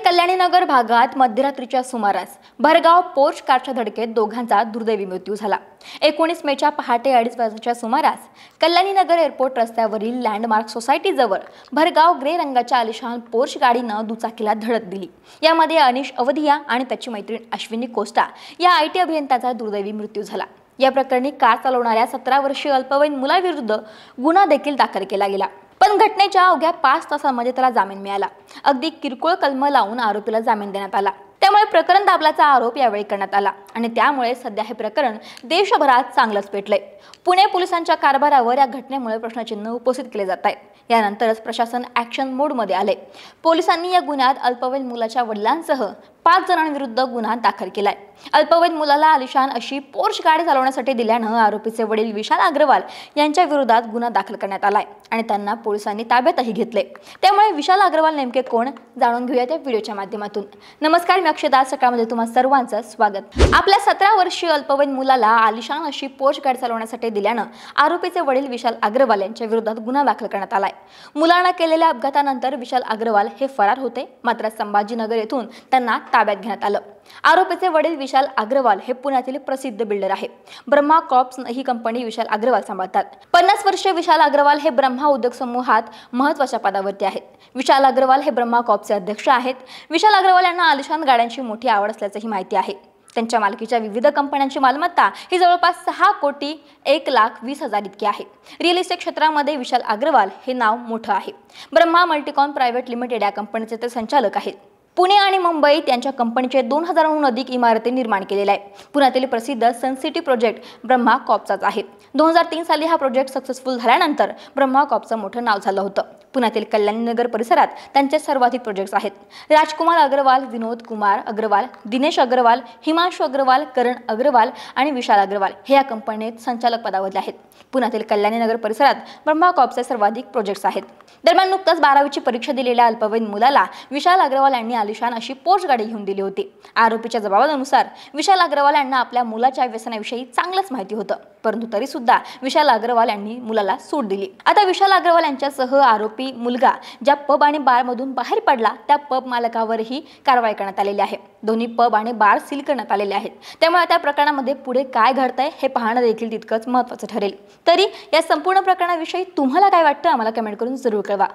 कल्याणीनगर भागात मध्यरात्रीच्या सुमारास भरगाव पोर्च कारच्या धडकेत दोघांचा दुर्दैवी मृत्यू झाला। 19 मेच्या पहाटे 2:30 वाजताच्या सुमारास कल्याणीनगर एअरपोर्ट रस्त्यावरील लँडमार्क सोसायटी जवळ भरगाव ग्रे रंगाच्या आलिशान पोर्च गाडीनं दुचाकीला धडक दिली। यामध्ये अनिश अवधिया आणि त्याची मैत्रीण अश्विनी कोस्टा या आयटी अभियंत्याचा दुर्दैवी मृत्यू झाला। या प्रकरणी कार चालवणाऱ्या 17 वर्षीय अल्पवयीन मुलाविरुद्ध गुन्हा देखील दाखल केला गेला। पण घटनेच्या अवघ्या 5 तासांमध्ये त्याला जामीन मिळाला। अगदी किरकोळ कलम लावून आरोपीला जामीन देण्यात आला। त्यामुळे प्रकरण दाबल्याचा आरोप यावेळी करण्यात आला आणि त्यामुळे सध्या हे प्रकरण देशभरात चांगलंच पेटलंय। पुणे पोलिसांच्या कारभारावर या घटनेमुळे प्रश्नचिन्ह उपस्थित केले जात आहे। यानंतरच प्रशासन ॲक्शन मोडमध्ये आले। पोलिसांनी या गुन्ह्यात अल्पवयीन मुलाच्या वडिलांसह 5 जणांविरुद्ध गुन्हा दाखल केलाय। अल्पवयीन मुलाला आलिशान अशी पोर्च गाडी चालवण्यासाठी दिल्यानं आरोपीचे वडील विशाल अग्रवाल यांच्या विरोधात गुन्हा दाखल करण्यात आलाय आणि त्यांना पोलिसांनी ताब्यातही घेतले। त्यामुळे विशाल अग्रवाल नेमके कोण जाणून घेऊया त्या व्हिडिओच्या माध्यमातून। नमस्कार, मी अक्षदा, सकाळमध्ये तुम्हा सर्वांचं स्वागत। आपल्या 17 वर्षीय अल्पवयीन मुलाला आलिशान अशी पोर्च गाडी चालवण्यासाठी दिल्यानं आरोपीचे वडील विशाल अग्रवाल यांच्या विरोधात गुन्हा दाखल करण्यात आलाय। मुलांना केलेल्या अपघातानंतर विशाल अग्रवाल हे फरार होते, मात्र संभाजीनगर येथून त्यांना ताब्यात घेण्यात आलं। आरोपीचे वडील विशाल अग्रवाल हे पुण्यातील प्रसिद्ध बिल्डर आहे। ब्रह्मा कॉर्प्स ही कंपनी विशाल अग्रवाल सांभाळतात। 50 वर्षीय विशाल अग्रवाल हे ब्रह्मा उद्योग समूहात महत्त्वाच्या पदावरती आहेत। विशाल अग्रवाल हे ब्रह्मा कॉर्प्सचे अध्यक्ष आहेत। विशाल अग्रवाल यांना आलिशान गाड्यांची मोठी आवड असल्याचंही माहिती आहे। त्यांच्या मालकीच्या विविध कंपन्यांची मालमत्ता ही जवळपास 6,01,20,000 इतकी आहे। रिअल इस्टेट क्षेत्रामध्ये विशाल अग्रवाल हे नाव मोठं आहे। ब्रह्मा मल्टीकॉन प्रायव्हेट लिमिटेड या कंपनीचे ते संचालक आहेत। पुणे आणि मुंबईत यांच्या कंपनीचे 2000हून अधिक इमारती निर्माण केलेल्या आहे। पुण्यातील प्रसिद्ध सनसिटी प्रोजेक्ट ब्रह्मा कॉर्प्सचाच आहे। 2003 साली हा प्रोजेक्ट सक्सेसफुल झाल्यानंतर ब्रह्मा कॉर्प्सचं मोठं नाव झालं होतं। पुण्यातील कल्याणीनगर परिसरात त्यांचे सर्वाधिक प्रोजेक्ट्स आहेत। राजकुमार अग्रवाल, विनोद कुमार अग्रवाल, दिनेश अग्रवाल, हिमांशु अग्रवाल, करण अग्रवाल आणि विशाल अग्रवाल हे या कंपनीत संचालक पदावर आहेत। पुण्यातील कल्याणीनगर परिसरात ब्रह्मा कॉर्प्सचे सर्वाधिक प्रोजेक्ट्स आहेत। दरम्यान नुकताच 12वीची परीक्षा दिलेल्या अल्पवयीन मुलाला विशाल अग्रवाल यांनी आलिशान अशी पोर्च गाडी घेऊन दिली होती। आरोपीच्या जबाबानुसार विशाल अग्रवाल यांना आपल्या मुलाच्या व्यसनाविषयी चांगलंच माहिती होतं, परंतु तरी सुद्धा विशाल अग्रवाल यांनी मुलाला सूट दिली। आता विशाल अग्रवाल यांच्यासह आरोपी मुलगा ज्या पब आणि बार मधून बाहेर पडला त्या पब मालकावरही कारवाई करण्यात आलेली आहे। दोन्ही पब आणि बार सील करण्यात आलेले आहेत। त्यामुळे त्या प्रकरणामध्ये पुढे काय घडतंय हे पाहणं देखील तितकंच महत्त्वाचं ठरेल। तरी या संपूर्ण प्रकरणाविषयी तुम्हाला काय वाटतं आम्हाला कमेंट करून जरूर कळवा।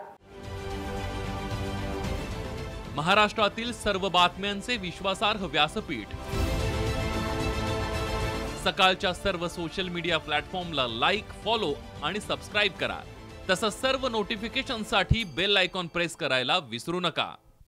महाराष्ट्रातील सर्व बातम्यांचे विश्वासार्ह व्यासपीठ सकाळच्या सर्व सोशल मीडिया प्लॅटफॉर्मला लाईक, फॉलो आणि सबस्क्राइब करा। तसंच सर्व नोटिफिकेशनसाठी बेल आयकॉन प्रेस करायला विसरू नका।